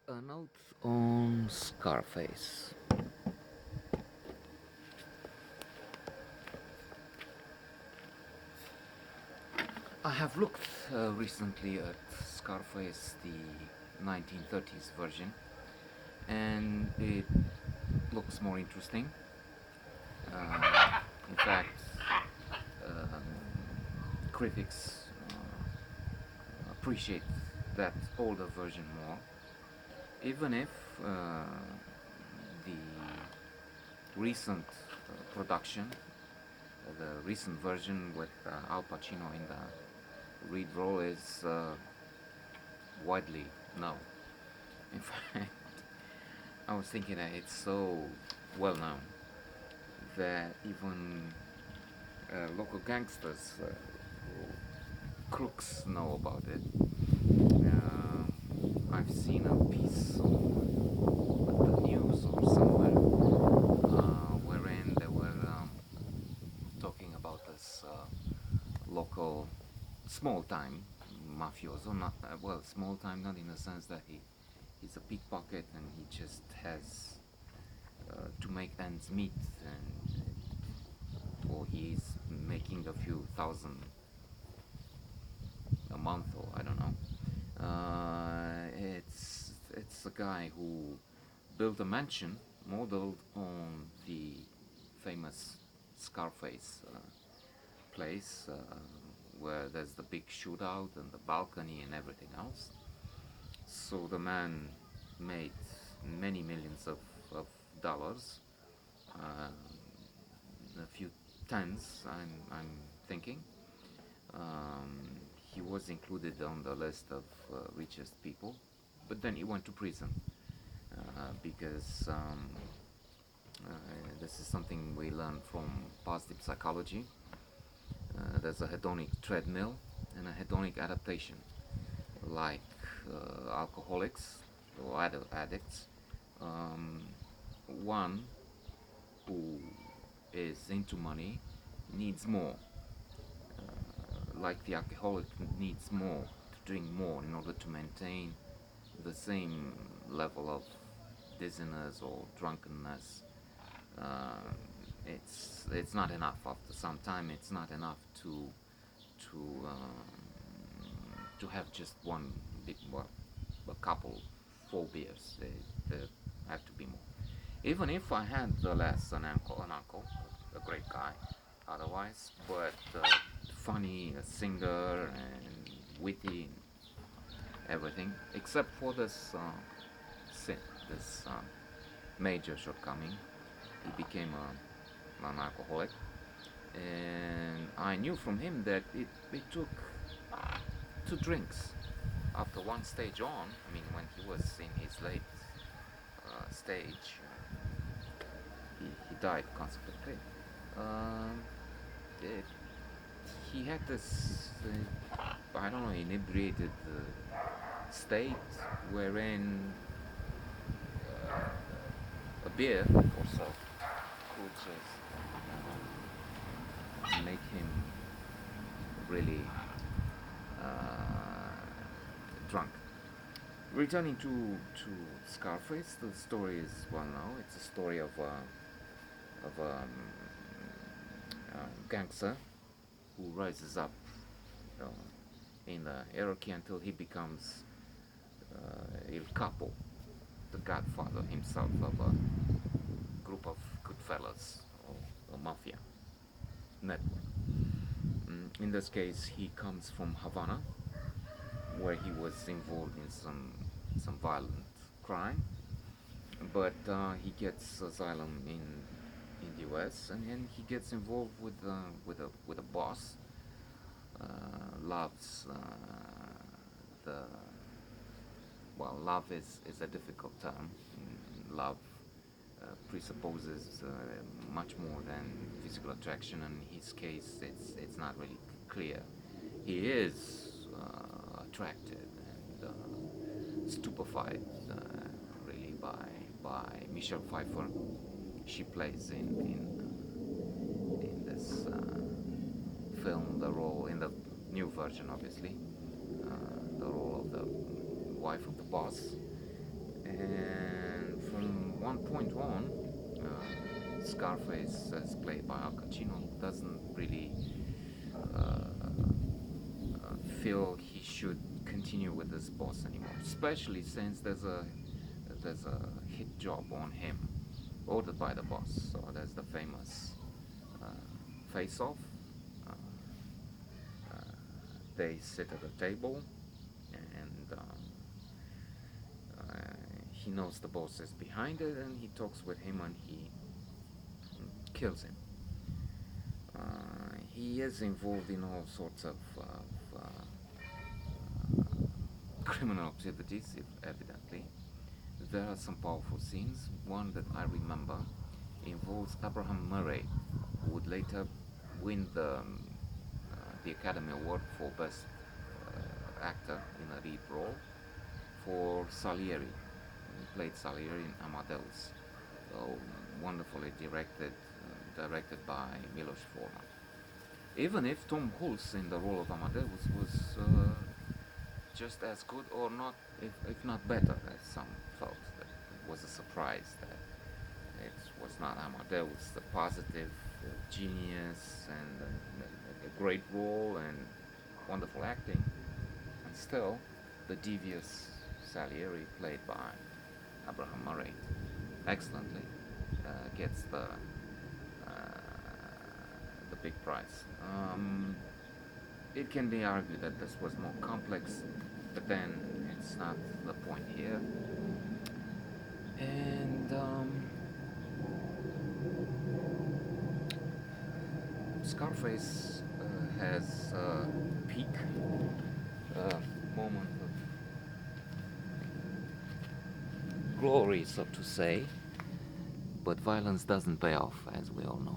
A note on Scarface. I have looked recently at Scarface, the 1930s version, and it looks more interesting. In fact, um, critics appreciate that older version more, even if the recent production, the recent version with Al Pacino in the lead role is widely known. In fact, I was thinking that it's so well known that even local gangsters, crooks know about it. I've seen a piece on the news or somewhere wherein they were talking about this local small time mafioso, not well, small time, not in the sense that he's a pickpocket and he just has to make ends meet, and or he's making a few thousand a month, or I don't know. It's a guy who built a mansion modeled on the famous Scarface place, where there's the big shootout and the balcony and everything else. So the man made many millions of dollars, uh, a few tens, I'm thinking. He was included on the list of richest people, but then he went to prison because this is something we learn from positive psychology. There's a hedonic treadmill and a hedonic adaptation, like alcoholics or addicts. Um, One who is into money needs more, like the alcoholic needs more to drink more in order to maintain the same level of dizziness or drunkenness. Uh, it's not enough. After some time, it's not enough to have just one big, well, a couple, 4 beers. They have to be more. Even if I had the less an uncle, a great guy, otherwise, but funny, a singer, and witty, and everything, except for this sin, this major shortcoming. He became an alcoholic, and I knew from him that it took 2 drinks after one stage on. I mean, when he was in his late stage, he died consequently. Um, it, he had this, I don't know, inebriated state wherein a beer or so could just make him really uh, drunk. Returning to Scarface, the story is well known. It's a story of a gangster who rises up uh, in the hierarchy until he becomes Il Capo, the godfather himself of a group of good fellas, or a mafia network. In this case, he comes from Havana, where he was involved in some violent crime, but he gets asylum in the U.S. and he gets involved with a boss. Loves the love is a difficult term. Love presupposes much more than physical attraction. In his case, it's not really clear. He is attracted and stupefied, really, by Michelle Pfeiffer. She plays in this film the role in the new version, obviously, the role of the wife of the boss, And from one point on, Scarface, as played by Al Pacino, doesn't really feel he should continue with this boss anymore, especially since there's a hit job on him, ordered by the boss. So there's the famous uh, face-off. Uh, uh, they sit at a table, and he knows the boss is behind it, and he talks with him, and he kills him. He is involved in all sorts of criminal activities, evidently. There are some powerful scenes. One that I remember involves Abraham Murray, who would later win the Academy Award for Best Actor in a Lead Role for Salieri. He played Salieri in Amadeus, so wonderfully directed by Milos Forman. Even if Tom Hulce in the role of Amadeus was just as good, or not, if not better, as some felt. That it was a surprise that it was not Amadeus, the positive genius and a great role and wonderful acting, and still the devious Salieri, played by Abraham Murray, excellently gets the big prize. It can be argued that this was more complex, but then it's not the point here. And Scarface has a peak moment of glory, so to say, but violence doesn't pay off, as we all know.